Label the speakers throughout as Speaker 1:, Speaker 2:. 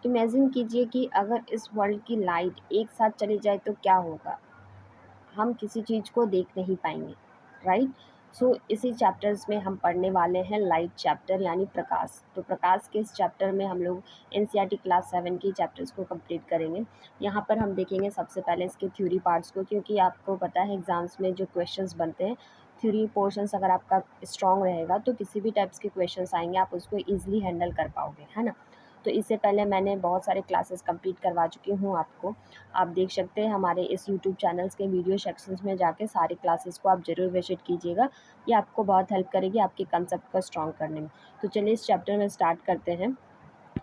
Speaker 1: Imagine कीजिए कि अगर इस वर्ल्ड की लाइट एक साथ चली जाए तो क्या होगा। हम किसी चीज़ को देख नहीं पाएंगे, राइट। सो इसी चैप्टर्स में हम पढ़ने वाले हैं लाइट चैप्टर यानी प्रकाश। तो प्रकाश के इस चैप्टर में हम लोग एनसीईआरटी क्लास 7 की चैप्टर्स को कंप्लीट करेंगे। यहाँ पर हम देखेंगे सबसे पहले इसके थ्योरी पार्ट्स को, क्योंकि आपको पता है एग्जाम्स में जो क्वेश्चंस बनते हैं थ्योरी पोर्शंस अगर आपका स्ट्रॉन्ग रहेगा तो किसी भी टाइप्स के क्वेश्चंस आएंगे आप उसको ईजिली हैंडल कर पाओगे, है ना। तो इससे पहले मैंने बहुत सारे क्लासेस कंप्लीट करवा चुकी हूँ आपको। आप देख सकते हैं हमारे इस यूट्यूब चैनल्स के वीडियो सेक्शंस में जाके सारे क्लासेस को आप ज़रूर विजिट कीजिएगा। ये आपको बहुत हेल्प करेगी आपके कंसेप्ट को स्ट्रॉन्ग करने में। तो चलिए इस चैप्टर में स्टार्ट करते हैं।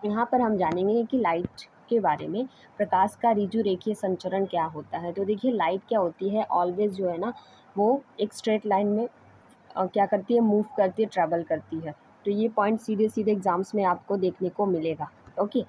Speaker 1: यहाँ पर हम जानेंगे कि लाइट के बारे में, प्रकाश का ऋजु रेखीय संचरण क्या होता है। तो देखिए लाइट क्या होती है, ऑलवेज जो है ना वो एक स्ट्रेट लाइन में क्या करती है, मूव करती है, ट्रैवल करती है। तो ये पॉइंट सीधे सीधे एग्जाम्स में आपको देखने को मिलेगा। Okay,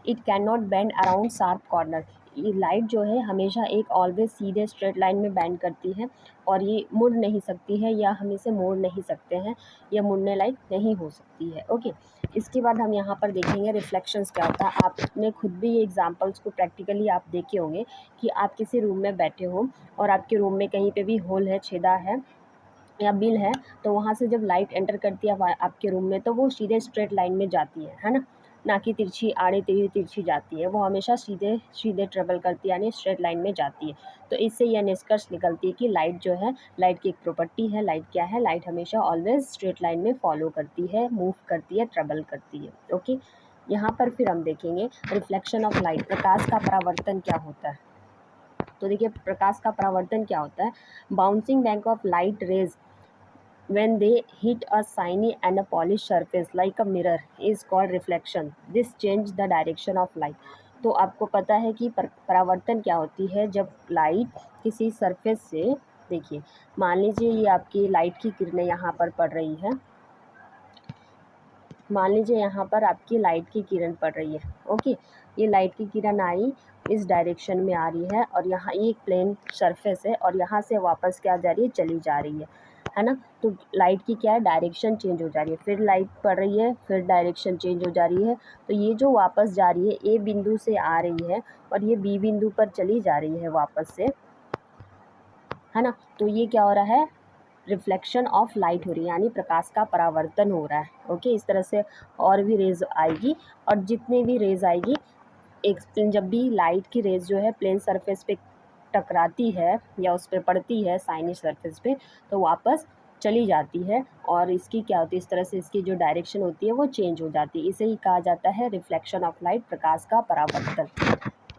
Speaker 1: it can not bend around sharp corner. ये लाइट जो है हमेशा एक ऑलवेज सीधे स्ट्रेट लाइन में बेंड करती है और ये मुड़ नहीं सकती है या हम इसे मोड़ नहीं सकते हैं, यह मुड़ने लायक नहीं हो सकती है। ओके, इसके बाद हम यहाँ पर देखेंगे रिफ्लेक्शंस क्या होता है। आपने खुद भी ये एग्जाम्पल्स को प्रैक्टिकली आप देखे होंगे कि आप किसी रूम में बैठे हो और आपके रूम में कहीं पे भी होल है, छेदा है या बिल है, तो वहाँ से जब लाइट एंटर करती है आपके रूम में तो वो सीधे स्ट्रेट लाइन में जाती है ना, ना कि तिरछी आड़े तिरछी जाती है। वो हमेशा सीधे सीधे ट्रेवल करती है यानी स्ट्रेट लाइन में जाती है। तो इससे यह निष्कर्ष निकलती है कि लाइट जो है, लाइट की एक प्रॉपर्टी है। लाइट क्या है, लाइट हमेशा ऑलवेज स्ट्रेट लाइन में फॉलो करती है, मूव करती है, ट्रेवल करती है। ओके, यहाँ पर फिर हम देखेंगे रिफ्लेक्शन ऑफ लाइट, प्रकाश का परावर्तन क्या होता है। तो देखिए प्रकाश का परावर्तन क्या होता है, bouncing back of light rays when they hit a shiny and a polished surface like a mirror is called reflection. This change the direction of light. तो आपको पता है कि परावर्तन क्या होती है, जब लाइट किसी सरफेस से, देखिए मान लीजिए ये आपकी लाइट की किरणें यहाँ पर पड़ रही है, मान लीजिए यहाँ पर आपकी लाइट की किरण पड़ रही है। ओके, ये लाइट की किरण आई, इस डायरेक्शन में आ रही है और यहाँ ये एक प्लेन सरफेस है और यहाँ से वापस क्या जा रही है, चली जा रही है ना। तो लाइट की क्या है, डायरेक्शन चेंज हो जा रही है, फिर लाइट पड़ रही है, फिर डायरेक्शन चेंज हो जा रही है। तो ये जो वापस जा रही है ए बिंदु से आ रही है और ये बी बिंदु पर चली जा रही है वापस से, है ना। तो ये क्या हो रहा है, रिफ्लेक्शन ऑफ लाइट हो रही है यानी प्रकाश का परावर्तन हो रहा है। ओके, इस तरह से और भी रेज आएगी और जितनी भी रेज आएगी, एक जब भी लाइट की रेज जो है प्लेन सरफेस पे टकराती है या उस पर पड़ती है शाइनी सरफेस पे, तो वापस चली जाती है और इसकी क्या होती है, इस तरह से इसकी जो डायरेक्शन होती है वो चेंज हो जाती है। इसे ही कहा जाता है रिफ्लेक्शन ऑफ लाइट, प्रकाश का परावर्तन।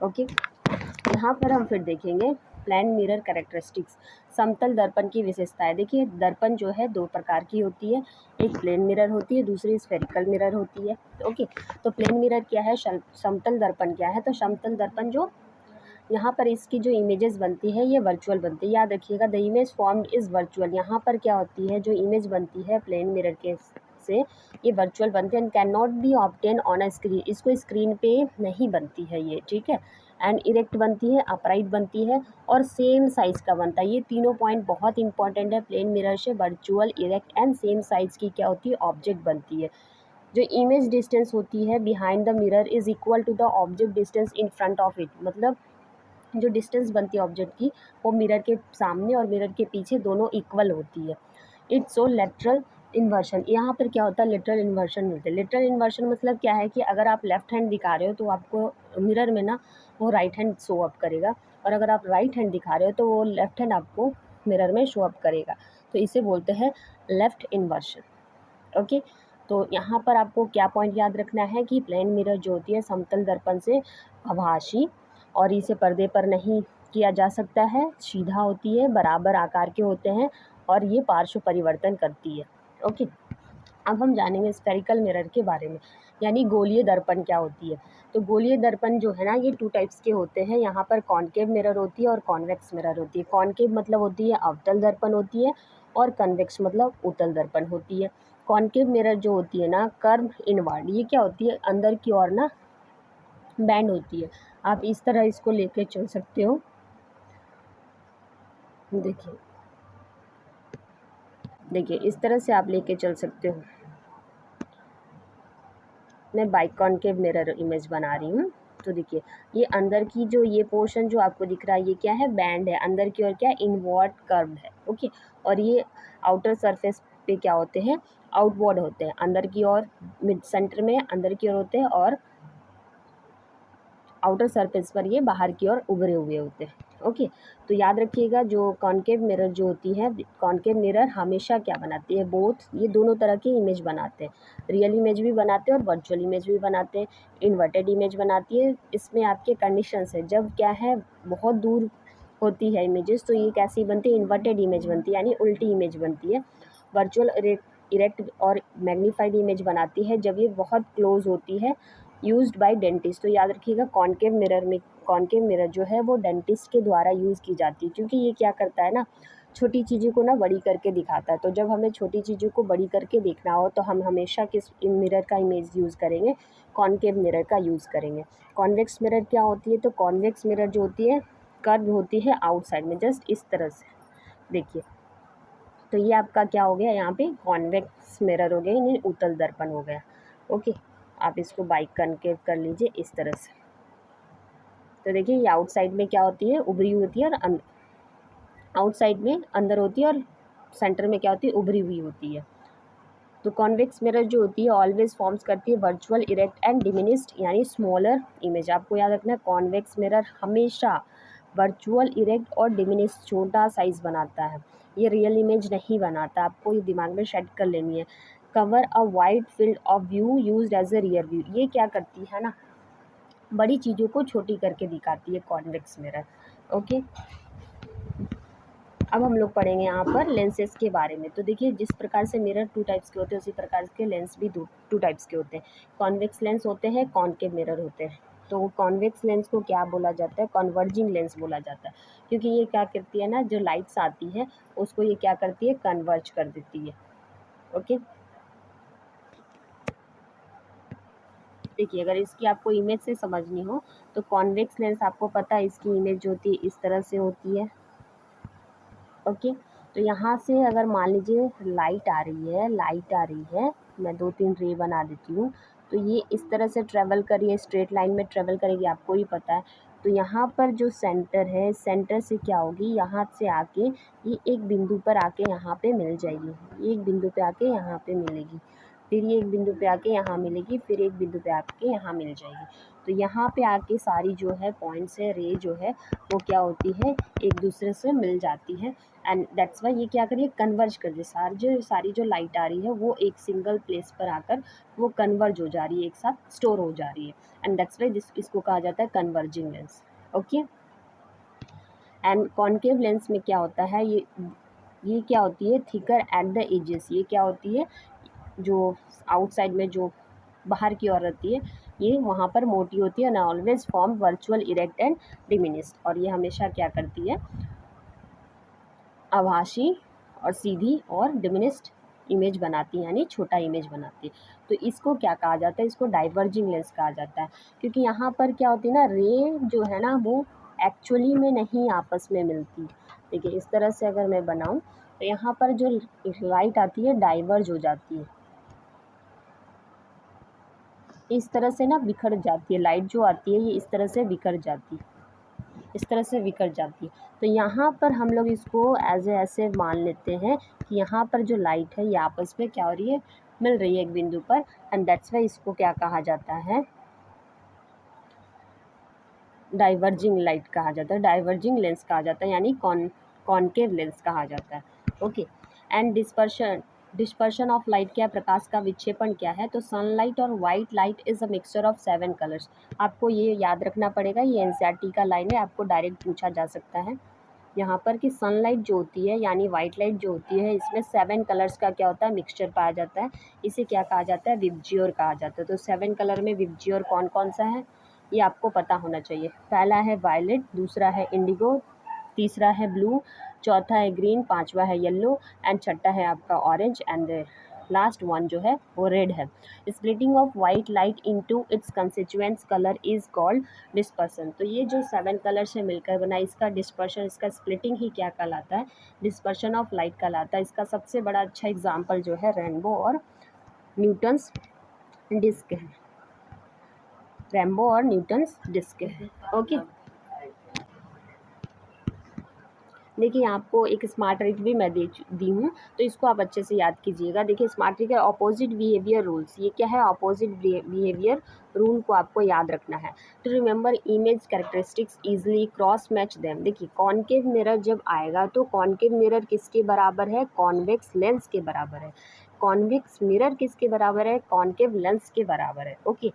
Speaker 1: ओके, यहाँ पर हम फिर देखेंगे प्लेन मिरर कैरेक्टरिस्टिक्स, समतल दर्पण की विशेषताएं। देखिए दर्पण जो है दो प्रकार की होती है, एक प्लेन मिरर होती है, दूसरी स्फेरिकल मिरर होती है। ओके, तो प्लेन मिरर क्या है, समतल दर्पण क्या है, तो समतल दर्पण जो यहाँ पर इसकी जो इमेजेस बनती है ये वर्चुअल बनती है। याद रखिएगा the image formed is virtual. यहाँ पर क्या होती है, जो इमेज बनती है प्लेन मिरर के से ये वर्चुअल बनती है and can not be obtain on a screen. इसको स्क्रीन पे नहीं बनती है ये, ठीक है। एंड इरेक्ट बनती है, अपराइट बनती है और सेम साइज़ का बनता है। ये तीनों पॉइंट बहुत इंपॉर्टेंट है। प्लेन मिरर से virtual, erect and same size की क्या होती है, ऑब्जेक्ट बनती है। जो इमेज डिस्टेंस होती है behind the mirror is equal to the object distance in front of it. मतलब जो डिस्टेंस बनती है ऑब्जेक्ट की वो मिरर के सामने और मिरर के पीछे दोनों इक्वल होती है। इट्स सो लेटरल इन्वर्शन, यहाँ पर क्या होता है, लेटरल इन्वर्शन मिलता है। लेटरल इन्वर्शन मतलब क्या है कि अगर आप लेफ्ट हैंड दिखा रहे हो तो आपको मिरर में ना वो राइट हैंड शो अप करेगा और अगर आप राइट हैंड दिखा रहे हो तो वो लेफ्ट हैंड आपको मिरर में शो अप करेगा। तो इसे बोलते हैं लेफ्ट इन्वर्शन। ओके, तो यहाँ पर आपको क्या पॉइंट याद रखना है कि प्लेन मिरर जो होती है समतल दर्पण से आभासी और इसे पर्दे पर नहीं किया जा सकता है, सीधा होती है, बराबर आकार के होते हैं और ये पार्श्व परिवर्तन करती है। ओके, अब हम जानेंगे स्फेरिकल मिरर के बारे में, यानी गोलीय दर्पण क्या होती है। तो गोलीय दर्पण जो है ना ये टू टाइप्स के होते हैं। यहाँ पर कॉनकेव मिरर होती है और कॉन्वेक्स मिरर होती है। कॉनकेव मतलब होती है अवतल दर्पण होती है और कन्वेक्स मतलब उत्तल दर्पण होती है। कॉनकेव मिरर जो होती है ना कर्व इनवर्ड, ये क्या होती है, अंदर की ओर ना बैंड होती है। आप इस तरह इसको लेके चल सकते हो, देखिए देखिए इस तरह से आप लेके चल सकते हो। मैं बाइकॉनकेव मिरर इमेज बना रही हूँ। तो देखिए ये अंदर की जो ये पोर्शन जो आपको दिख रहा है ये क्या है, बैंड है, अंदर की ओर क्या है, इनवर्ट कर्व है। ओके, और ये आउटर सरफेस पे क्या होते हैं, आउटवर्ड होते हैं, अंदर की ओर मिड सेंटर में अंदर की ओर होते हैं और आउटर सरफेस पर ये बाहर की ओर उभरे हुए होते हैं। ओके, तो याद रखिएगा जो कॉनकेव मिरर जो होती है, कॉनकेव मिरर हमेशा क्या बनाती है, बोथ ये दोनों तरह की इमेज बनाते हैं, रियल इमेज भी बनाते हैं और वर्चुअल इमेज भी बनाते हैं, इन्वर्टेड इमेज बनाती है। इसमें आपके कंडीशंस है, जब क्या है बहुत दूर होती है इमेजेस तो ये कैसी बनती है, इन्वर्टेड इमेज बनती है, यानी उल्टी इमेज बनती है। वर्चुअल इरेक्ट और मैग्नीफाइड इमेज बनाती है जब ये बहुत क्लोज होती है, यूज्ड बाय डेंटिस्ट। तो याद रखिएगा कॉनकेव मिरर में, कॉनकेव मिरर जो है वो डेंटिस्ट के द्वारा यूज़ की जाती है, क्योंकि ये क्या करता है ना, छोटी चीज़ों को ना बड़ी करके दिखाता है। तो जब हमें छोटी चीज़ों को बड़ी करके देखना हो तो हम हमेशा किस मिरर का इमेज यूज़ करेंगे, कॉनकेव मिरर का यूज़ करेंगे। कॉन्वेक्स मिरर क्या होती है, तो कॉन्वेक्स मिरर जो होती है कर्व होती है आउटसाइड में, जस्ट इस तरह से देखिए। तो ये आपका क्या हो गया, यहाँ पे कॉन्वेक्स मिरर हो गया, यानी उत्तल दर्पण हो गया। ओके, आप इसको बाइक कनकेव कर लीजिए इस तरह से। तो देखिए ये आउटसाइड में क्या होती है, उभरी हुई होती है, और आउटसाइड में अंदर होती है, और सेंटर में क्या होती है, उभरी हुई होती है। तो कॉन्वेक्स मिरर जो होती है ऑलवेज फॉर्म्स करती है वर्चुअल इरेक्ट एंड डिमिनिस्ड यानी स्मॉलर इमेज। आपको याद रखना है कॉन्वेक्स मिरर हमेशा वर्चुअल इरेक्ट और डिमिनिस्ड छोटा साइज बनाता है, ये रियल इमेज नहीं बनाता। आपको ये दिमाग में सेट कर लेनी है। Cover a wide field of view used as a rear view, ये क्या करती है ना, बड़ी चीज़ों को छोटी करके दिखाती है कॉन्वेक्स मिरर। ओके, अब हम लोग पढ़ेंगे यहाँ पर लेंसेज के बारे में। तो देखिए जिस प्रकार से मिरर टू टाइप्स के होते हैं उसी प्रकार के लेंस भी टू टाइप्स के होते हैं। कॉन्वेक्स लेंस होते हैं, कॉनकेव मिरर होते हैं। तो कॉन्वेक्स लेंस को क्या बोला जाता है, कन्वर्जिंग लेंस बोला जाता है, क्योंकि ये क्या करती है ना, जो लाइट्स आती है उसको ये क्या करती है, कन्वर्ज कर देती है। ओके, देखिए अगर इसकी आपको इमेज से समझनी हो तो कॉन्वेक्स लेंस आपको पता है इसकी इमेज जो होती है इस तरह से होती है। ओके, तो यहाँ से अगर मान लीजिए लाइट आ रही है, मैं 2-3 रे बना देती हूँ, तो ये इस तरह से ट्रेवल कर रही है, स्ट्रेट लाइन में ट्रेवल करेगी, आपको ही पता है। तो यहाँ पर जो सेंटर है, सेंटर से क्या होगी, यहाँ से आके ये एक बिंदु पर आके यहाँ पे मिल जाएगी, एक बिंदु पे आके यहाँ पे मिलेगी, फिर ये एक बिंदु पे आके यहाँ मिलेगी, फिर एक बिंदु पे आके यहाँ मिल जाएगी। तो यहाँ पे आके सारी जो है पॉइंट्स है, रे जो है वो क्या होती है, एक दूसरे से मिल जाती है, एंड दैट्स वाई ये क्या करिए, कन्वर्ज कर दे, सारी जो लाइट आ रही है वो एक सिंगल प्लेस पर आकर वो कन्वर्ज हो जा रही है, एक साथ स्टोर हो जा रही है, एंड दैट्स वाई इसको कहा जाता है converging lens. Okay, and concave lens में क्या होता है, ये क्या होती है, थिकर एट द एजेस, ये क्या होती है, जो आउटसाइड में जो बाहर की ओर रहती है ये वहाँ पर मोटी होती है, ना always form virtual erect and diminished, और ये हमेशा क्या करती है, आभासी और सीधी और डिमिनिस्ड इमेज बनाती है, यानी छोटा इमेज बनाती है। तो इसको क्या कहा जाता है, इसको डाइवर्जिंग लेंस कहा जाता है, क्योंकि यहाँ पर क्या होती है ना, रे जो है ना वो एक्चुअली में नहीं आपस में मिलती। देखिए इस तरह से अगर मैं बनाऊँ तो यहाँ पर जो लाइट आती है डाइवर्ज हो जाती है, इस तरह से ना बिखर जाती है, लाइट जो आती है ये इस तरह से बिखर जाती है, इस तरह से बिखर जाती है। तो यहाँ पर हम लोग इसको ऐसे मान लेते हैं कि यहाँ पर जो लाइट है ये आपस में क्या हो रही है, मिल रही है एक बिंदु पर, एंड दैट्स वाई इसको क्या कहा जाता है, डाइवर्जिंग लाइट कहा जाता है, डाइवर्जिंग लेंस कहा जाता है, यानी कॉनकेव लेंस कहा जाता है। Okay, and dispersion of light क्या है, प्रकाश का विक्षेपण क्या है, तो सनलाइट और white light is a mixture of 7 colours. आपको ये याद रखना पड़ेगा, ये एनसीईआरटी का लाइन है, आपको डायरेक्ट पूछा जा सकता है यहाँ पर कि सनलाइट जो होती है यानी वाइट लाइट जो होती है इसमें 7 कलर्स का क्या होता है, मिक्सचर पाया जाता है, इसे क्या कहा जाता है, विबजियोर कहा जाता है। तो 7 कलर में विबजियोर कौन कौन सा है ये आपको पता होना चाहिए। पहला है वायलेट, दूसरा है इंडिगो, तीसरा है ब्लू, चौथा है ग्रीन, पांचवा है येलो, एंड छठा है आपका ऑरेंज, एंड लास्ट वन जो है वो रेड है। Splitting of white light into it's constituents colour is called dispersion. तो ये जो 7 कलर से मिलकर बना इसका डिस्पर्शन, इसका स्प्लिटिंग ही क्या कहलाता है, डिस्पर्शन ऑफ लाइट कहलाता है। इसका सबसे बड़ा अच्छा एग्जाम्पल जो है रेनबो और न्यूटन्स डिस्क है। रेम्बो और न्यूटन्स डिस्क है। ओके, देखिए आपको एक स्मार्ट ट्रिक भी मैं दी हूँ, तो इसको आप अच्छे से याद कीजिएगा। देखिए स्मार्ट ट्रिक है ऑपोजिट बिहेवियर रूल्स। ये क्या है? ऑपोजिट बिहेवियर रूल को आपको याद रखना है। To remember image characteristics easily cross match them. देखिए कॉन्केव मिरर जब आएगा तो कॉन्केव मिरर किसके बराबर है? कॉन्वेक्स लेंस के बराबर है। कॉन्वेक्स मिरर किसके बराबर है? कॉन्केव लेंस के बराबर है। ओके,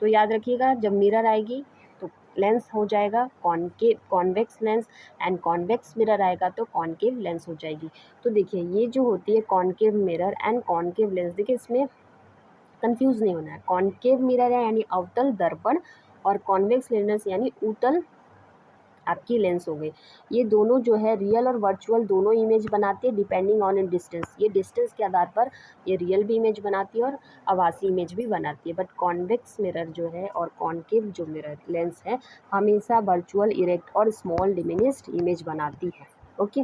Speaker 1: तो याद रखिएगा जब मिरर आएगी तो लेंस हो जाएगा concave, convex lens, and convex mirror आएगा तो कॉन्केव लेंस हो जाएगी। तो देखिए ये जो होती है concave mirror and concave lens, देखिए इसमें कंफ्यूज नहीं होना है। कॉन्केव मिरर है यानी अवतल दर्पण, और कॉन्वेक्स लेंस यानी उत्तल आपकी लेंस हो गई। ये दोनों जो है रियल और वर्चुअल दोनों इमेज बनाती है डिपेंडिंग ऑन इन डिस्टेंस। ये डिस्टेंस के आधार पर ये रियल भी इमेज बनाती है और आभासी इमेज भी बनाती है। बट कॉन्वेक्स मिरर जो है और कॉन्केव जो मिरर लेंस है हमेशा वर्चुअल, इरेक्ट और स्मॉल डिमिनिश्ड इमेज बनाती है। ओके,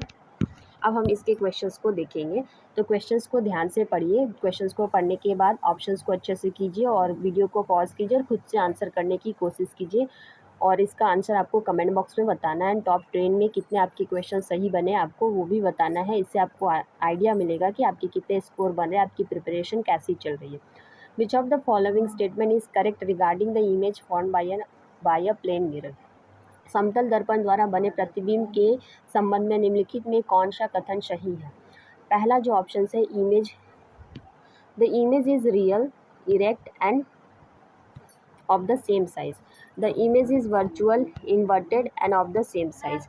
Speaker 1: अब हम इसके क्वेश्चंस को देखेंगे। तो क्वेश्चंस को ध्यान से पढ़िए। क्वेश्चंस को पढ़ने के बाद ऑप्शंस को अच्छे से कीजिए और वीडियो को पॉज कीजिए और खुद से आंसर करने की कोशिश कीजिए, और इसका आंसर आपको कमेंट बॉक्स में बताना है। एंड टॉप 10 में कितने आपके क्वेश्चन सही बने आपको वो भी बताना है। इससे आपको आइडिया मिलेगा कि आपके कितने स्कोर बन रहे हैं, आपकी प्रिपरेशन कैसी चल रही है। Which of the following statement is correct regarding the image form by a plane mirror. समतल दर्पण द्वारा बने प्रतिबिंब के संबंध में निम्नलिखित में कौन सा कथन सही है? पहला जो ऑप्शन है image, the image is real, erect and of the same size. The image is virtual, inverted and of the same size.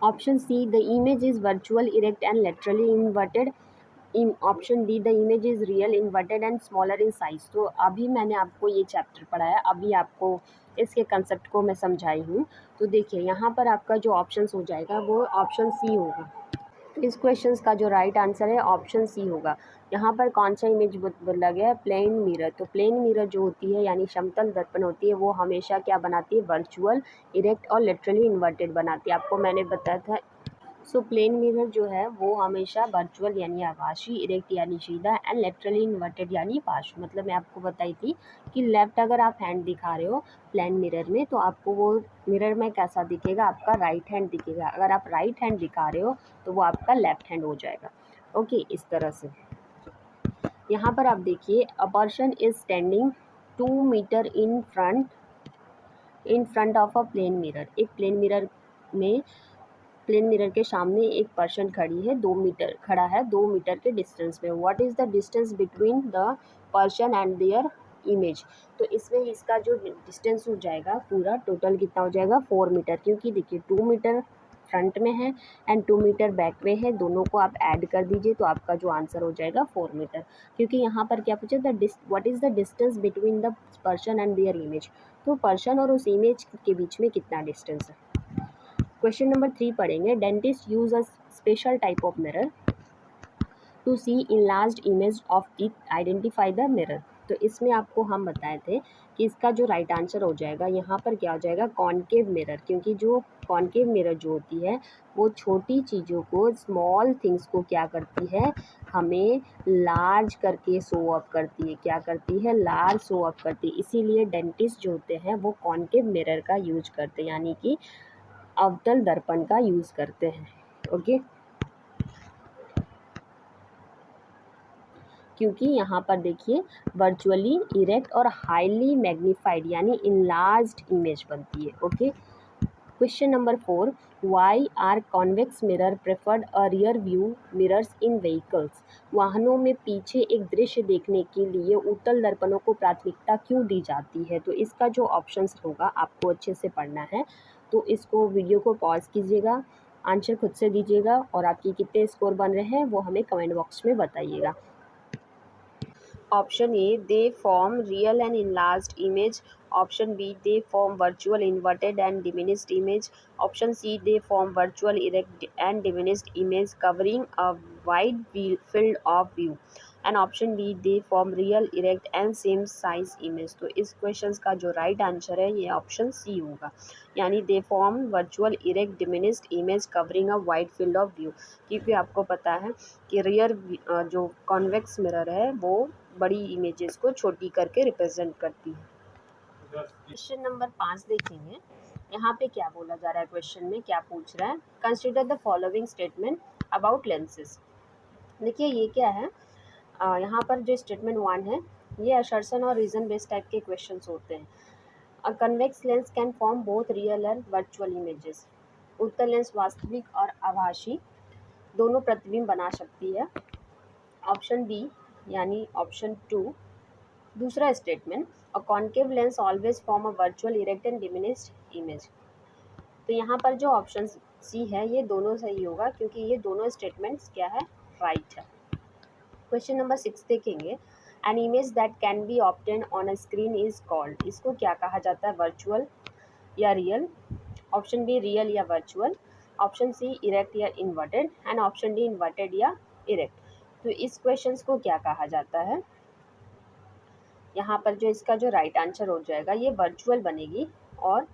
Speaker 1: Option C, the image is virtual, erect and laterally inverted. Option D, the image is real, inverted and smaller in size. तो अभी मैंने आपको ये chapter पढ़ाया, अभी आपको इसके concept को मैं समझाई हूँ। तो देखिए यहाँ पर आपका जो ऑप्शन हो जाएगा वो ऑप्शन सी होगा। इस क्वेश्चन का जो राइट आंसर है ऑप्शन सी होगा। यहाँ पर कौन सा इमेज बोला गया है? Plane mirror. तो प्लेन मिरर जो होती है यानी समतल दर्पण होती है वो हमेशा क्या बनाती है? वर्चुअल, इरेक्ट और लिटरली इन्वर्टेड बनाती है। आपको मैंने बताया था। सो प्लेन मिरर जो है वो हमेशा वर्चुअल यानी आभासी, इरेक्ट यानी सीधा एंड लेटरली इन्वर्टेड यानी पार्श्व। मतलब मैं आपको बताई थी कि लेफ्ट अगर आप हैंड दिखा रहे हो प्लेन मिरर में तो आपको वो मिरर में कैसा दिखेगा? आपका राइट हैंड दिखेगा। अगर आप राइट हैंड दिखा रहे हो तो वो आपका लेफ्ट हैंड हो जाएगा। ओके, इस तरह से यहाँ पर आप देखिए a person is standing 2 meter in front of a plane mirror. एक प्लेन मिरर में, प्लेन मिरर के सामने एक पर्सन खड़ी है, 2 मीटर खड़ा है, 2 मीटर के डिस्टेंस में। What is the distance between the person and there image. तो इसमें इसका जो डिस्टेंस हो जाएगा पूरा टोटल कितना हो जाएगा? 4 मीटर, क्योंकि देखिए 2 मीटर फ्रंट में है एंड 2 मीटर बैक में है, दोनों को आप ऐड कर दीजिए तो आपका जो आंसर हो जाएगा 4 मीटर। क्योंकि यहाँ पर क्या पूछा? What is the distance between the person and there image. तो पर्सन और उस इमेज के बीच में कितना डिस्टेंस है। क्वेश्चन नंबर 3 पढ़ेंगे। Dentist use a special type of mirror to see enlarged image of teeth, identify the mirror. तो इसमें आपको हम बताए थे कि इसका जो राइट आंसर हो जाएगा यहाँ पर क्या हो जाएगा? Concave mirror. क्योंकि जो कॉन्केव मिरर जो होती है वो छोटी चीज़ों को, स्मॉल थिंग्स को क्या करती है? हमें लार्ज करके शो अप करती है। क्या करती है? लार्ज शो अप करती है। इसीलिए डेंटिस्ट जो होते हैं वो कॉन्केव मिरर का यूज करते हैं, यानी कि अवतल दर्पण का यूज़ करते हैं। ओके, क्योंकि यहाँ पर देखिए वर्चुअली, इरेक्ट और हाईली मैग्नीफाइड यानी इनलार्ज्ड इमेज बनती है। Okay, question number 4, why are convex mirror preferred a rear view mirrors in vehicles. वाहनों में पीछे एक दृश्य देखने के लिए उत्तल दर्पणों को प्राथमिकता क्यों दी जाती है? तो इसका जो ऑप्शन होगा आपको अच्छे से पढ़ना है। तो इसको वीडियो को पॉज कीजिएगा, आंसर खुद से दीजिएगा और आपके कितने स्कोर बन रहे हैं वो हमें कमेंट बॉक्स में बताइएगा। Option A, they form real and enlarged image. Option B, they form virtual inverted and diminished image. Option C, they form virtual erect and diminished image covering a wide field of view. And option B, they form real, erect and same size image. तो इस question का जो right answer है ये option C होगा, यानी they form virtual, erect, diminished image covering a wide field of view. क्योंकि आपको पता है कि रियर जो कॉन्वेक्स मिरर है वो बड़ी इमेजेस को छोटी करके रिप्रेजेंट करती है। क्वेश्चन नंबर 5 देखेंगे। यहाँ पे क्या बोला जा रहा है, क्वेश्चन में क्या पूछ रहा है, consider the following statement about lenses. देखिए ये क्या है, यहाँ पर जो स्टेटमेंट 1 है ये असर्शन और रीजन बेस्ड टाइप के क्वेश्चंस होते हैं। अ convex lens can form both real and virtual images. उत्तल लेंस वास्तविक और आभासी दोनों प्रतिबिंब बना सकती है। ऑप्शन बी यानी ऑप्शन 2। दूसरा statement, a concave lens always form a virtual erect and diminished image. तो यहाँ पर जो ऑप्शन सी है ये दोनों सही होगा, क्योंकि ये दोनों स्टेटमेंट्स क्या है, राइट है। क्वेश्चन नंबर 6 देखेंगे। An image that can be obtain on a screen is called. इसको क्या कहा जाता है, वर्चुअल या रियल। ऑप्शन बी रियल या वर्चुअल, ऑप्शन सी इरेक्ट या inverted, and option D inverted या इरेक्ट। तो इस क्वेश्चन को क्या कहा जाता है, यहाँ पर जो इसका जो राइट आंसर हो जाएगा ये वर्चुअल बनेगी और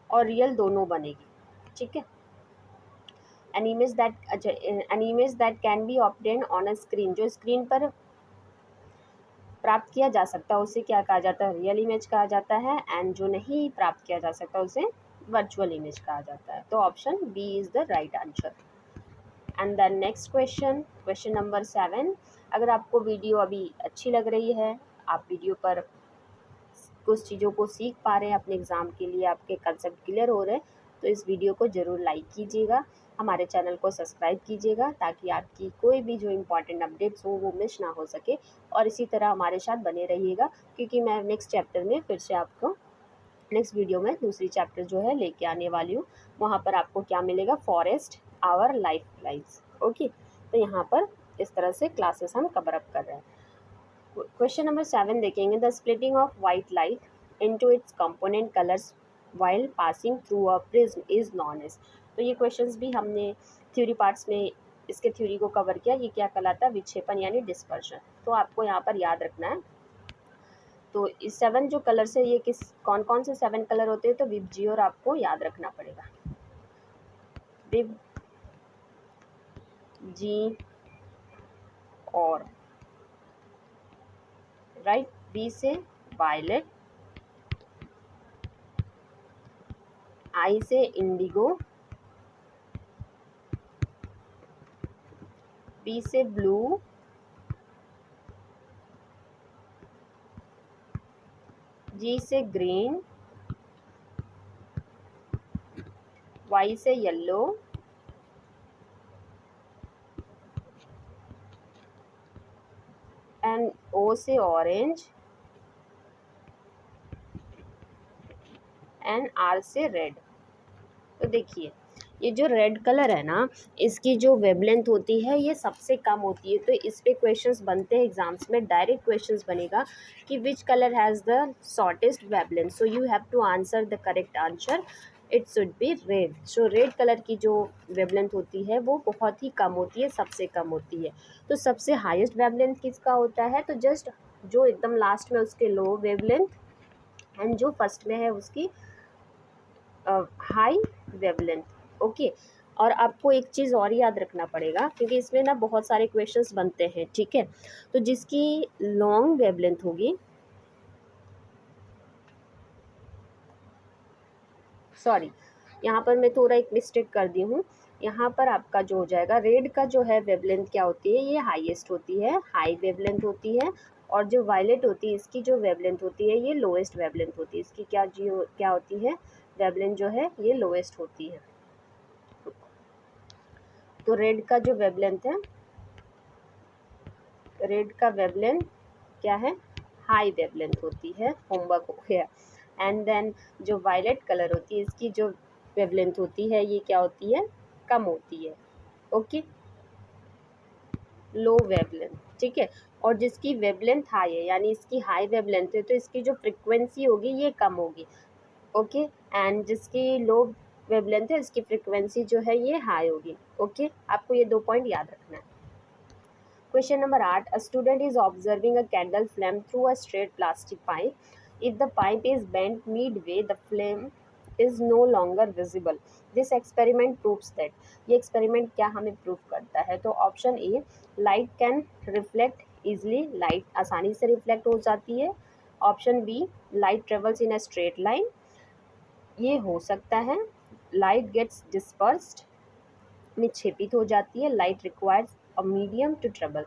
Speaker 1: रियल दोनों बनेगी, ठीक है। An image that can be obtain on a screen, जो स्क्रीन पर प्राप्त किया जा सकता है उसे क्या कहा जाता है, रियल इमेज कहा जाता है, एंड जो नहीं प्राप्त किया जा सकता उसे वर्चुअल इमेज कहा जाता है। तो option B is the right answer. And then next question, question number 7। अगर आपको वीडियो अभी अच्छी लग रही है, आप वीडियो पर कुछ चीज़ों को सीख पा रहे हैं, अपने एग्ज़ाम के लिए आपके कंसेप्ट क्लियर हो रहे हैं, तो इस वीडियो को ज़रूर लाइक कीजिएगा, हमारे चैनल को सब्सक्राइब कीजिएगा, ताकि आपकी कोई भी जो इम्पोर्टेंट अपडेट्स हो वो मिस ना हो सके। और इसी तरह हमारे साथ बने रहिएगा, क्योंकि मैं नेक्स्ट चैप्टर में फिर से आपको नेक्स्ट वीडियो में दूसरी चैप्टर जो है लेके आने वाली हूँ। वहाँ पर आपको क्या मिलेगा, forest our life lines. Okay, तो यहाँ पर इस तरह से क्लासेस हम कवर अप कर रहे हैं। क्वेश्चन नंबर 7 देखेंगे। The splitting of white light into its component colours while passing through a prism is known as. तो ये क्वेश्चंस भी हमने थ्योरी पार्ट्स में इसके थ्योरी को कवर किया। ये क्या कहलाता है, विक्षेपण यानी डिस्पर्शन। तो आपको यहाँ पर याद रखना है। तो इस 7 जो कलर्स है ये कौन कौन से 7 कलर होते हैं, तो विब जी और आपको याद रखना पड़ेगा, विब जी और, राइट। बी से वायलेट, आई से इंडिगो, बी से ब्लू, जी से ग्रीन, वाई से येलो, एंड ओ से ऑरेंज, एंड आर से रेड। तो देखिए ये जो रेड कलर है ना, इसकी जो वेवलेंथ होती है ये सबसे कम होती है। तो इस पे क्वेश्चंस बनते हैं एग्जाम्स में, डायरेक्ट क्वेश्चंस बनेगा कि which colour has the shortest wavelength, so you have to answer the correct answer, it should be red. So red colour की जो वेवलेंथ होती है वो बहुत ही कम होती है, सबसे कम होती है। तो सबसे हाईएस्ट वेवलेंथ किसका होता है, तो जस्ट जो एकदम लास्ट में उसके लो वेवलेंथ, एंड जो फर्स्ट में है उसकी हाई वेवलेंथ। ओके, और आपको एक चीज़ और याद रखना पड़ेगा, क्योंकि इसमें ना बहुत सारे क्वेश्चंस बनते हैं, ठीक है। तो जिसकी लॉन्ग वेवलेंथ होगी, सॉरी यहाँ पर मैं थोड़ा एक मिस्टेक कर दी हूँ। यहाँ पर आपका जो हो जाएगा, रेड का जो है वेवलेंथ क्या होती है, ये हाईएस्ट होती है, हाई वेवलेंथ होती है। और जो वायलेट होती है इसकी जो वेवलेंथ होती है ये लोएस्ट वेवलेंथ होती है। इसकी क्या होती है, वेवलेंथ जो है ये लोएस्ट होती है। तो रेड का जो वेवलेंथ है, रेड का वेवलेंथ क्या है, हाई वेवलेंथ होती है, होमवर्क हो गया। एंड देन जो वायलेट कलर होती है इसकी जो वेवलेंथ होती है ये क्या होती है, कम होती है। ओके, लो वेवलेंथ, ठीक है। और जिसकी वेवलेंथ हाई है यानी इसकी हाई वेवलेंथ है, तो इसकी जो फ्रिक्वेंसी होगी ये कम होगी। ओके, एंड जिसकी लो वेवलेंथ है इसकी फ्रिक्वेंसी जो है ये हाई होगी। ओके, आपको ये 2 पॉइंट याद रखना है। Question number 8. A student is observing a candle flame through a straight plastic pipe. If the pipe is bent midway, the flame is no longer visible. This experiment proves that. ये experiment क्या हमें prove करता है? तो option A, light can reflect easily, light आसानी से reflect हो जाती है. Option B, light travels in a straight line, ये हो सकता है. लाइट गेट्स डिस्पर्स्ड, में क्षेपित हो जाती है. Light requires a medium to travel.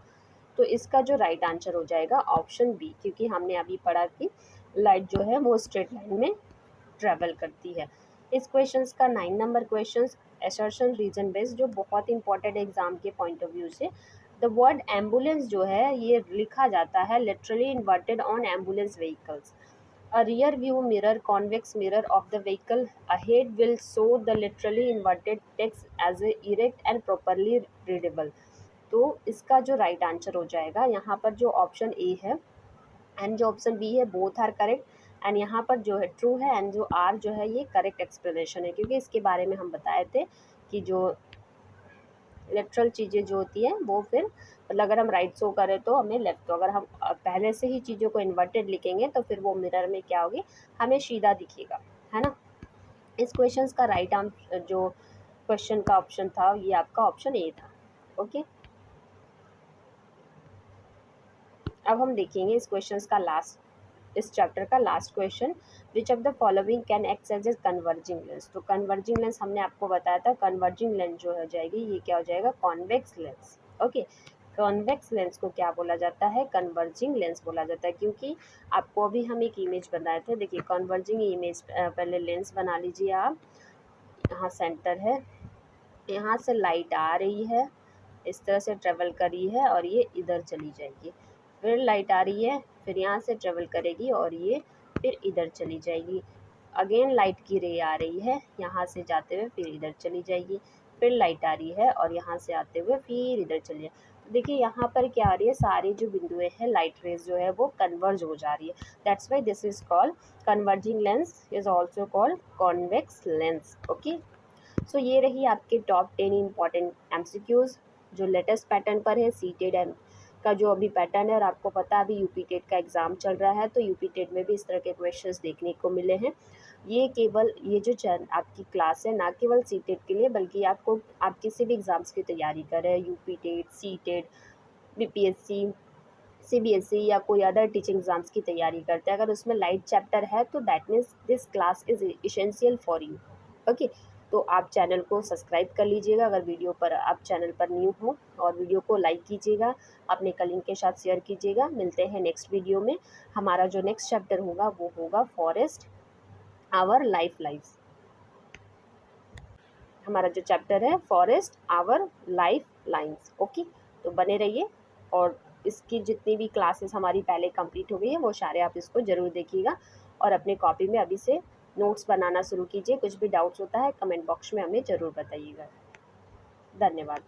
Speaker 1: तो इसका जो राइट आंसर हो जाएगा ऑप्शन बी, क्योंकि हमने अभी पढ़ा कि लाइट जो है वो स्ट्रेट लाइन में ट्रेवल करती है. इस क्वेश्चंस का 9 नंबर क्वेश्चंस असर्शन रीजन बेस्ड, जो बहुत इंपॉर्टेंट एग्जाम के पॉइंट ऑफ व्यू से. द वर्ड एम्बुलेंस जो है ये लिखा जाता है literally inverted on ambulance vehicles. A rear view mirror, convex mirror of the vehicle ahead will show the literally inverted text as a erect and properly readable. तो इसका जो राइट आंसर हो जाएगा यहाँ पर जो ऑप्शन ए है and जो ऑप्शन बी है, बोथ आर करेक्ट. एंड यहाँ पर जो है ट्रू है एंड जो आर जो है ये करेक्ट एक्सप्लेनेशन है, क्योंकि इसके बारे में हम बताए थे कि जो लेटरल चीज़ें जो होती हैं वो फिर मतलब अगर हम राइट शो करें तो हमें लेफ्ट, तो अगर हम पहले से ही चीज़ों को इन्वर्टेड लिखेंगे तो फिर वो मिरर में क्या होगी, हमें सीधा दिखेगा, है ना. इस क्वेश्चन का राइट आंसर जो क्वेश्चन का ऑप्शन था ये आपका ऑप्शन ए था. ओके, अब हम देखेंगे इस क्वेश्चन का लास्ट, इस चैप्टर का last question. Which of the following can act as a converging lens. तो कन्वर्जिंग लेंस हमने आपको बताया था, कन्वर्जिंग लेंस जो हो जाएगी ये क्या हो जाएगा, convex lens. Okay, convex lens को क्या बोला जाता है, कन्वर्जिंग लेंस बोला जाता है. क्योंकि आपको अभी हम एक इमेज बनाए थे, देखिए कन्वर्जिंग इमेज, पहले लेंस बना लीजिए आप. यहाँ सेंटर है, यहाँ से लाइट आ रही है, इस तरह से ट्रेवल करी है और ये इधर चली जाएगी. फिर लाइट आ रही है, फिर यहाँ से ट्रेवल करेगी और ये फिर इधर चली जाएगी. अगेन लाइट की रे आ रही है, यहाँ से जाते हुए फिर इधर चली जाएगी. फिर लाइट आ रही है और यहाँ से आते हुए फिर इधर चली जाए. तो देखिए यहाँ पर क्या आ रही है, सारी जो बिंदुएं हैं लाइट रेज जो है वो कन्वर्ज हो जा रही है. That's why this is called converging lens, is also called convex lens. Okay, so ये रही आपके टॉप 10 इम्पॉर्टेंट एमसीक्यूज जो लेटेस्ट पैटर्न पर है. सीटेड का जो अभी पैटर्न है, और आपको पता है अभी यूपी टेट का एग्ज़ाम चल रहा है, तो यूपी टेट में भी इस तरह के क्वेश्चंस देखने को मिले हैं. ये केवल ये जो आपकी क्लास है ना केवल सी टेट के लिए, बल्कि आपको आप किसी भी एग्ज़ाम्स की तैयारी कर रहे हैं, UP TET, C TET, BPSC, CBSE या कोई अदर टीचिंग एग्जाम्स की तैयारी करते हैं, अगर उसमें लाइट चैप्टर है तो that means this class is essential for you. Okay, तो आप चैनल को सब्सक्राइब कर लीजिएगा अगर वीडियो पर आप चैनल पर न्यू हो, और वीडियो को लाइक कीजिएगा, अपने कलीग के साथ शेयर कीजिएगा. मिलते हैं नेक्स्ट वीडियो में. हमारा जो नेक्स्ट चैप्टर होगा वो होगा फॉरेस्ट आवर लाइफ लाइन्स. हमारा जो चैप्टर है forest our life lines. Okay, तो बने रहिए, और इसकी जितनी भी क्लासेस हमारी पहले कंप्लीट हो गई है वो सारे आप इसको ज़रूर देखिएगा, और अपने कॉपी में अभी से नोट्स बनाना शुरू कीजिए. कुछ भी डाउट्स होता है कमेंट बॉक्स में हमें ज़रूर बताइएगा. धन्यवाद.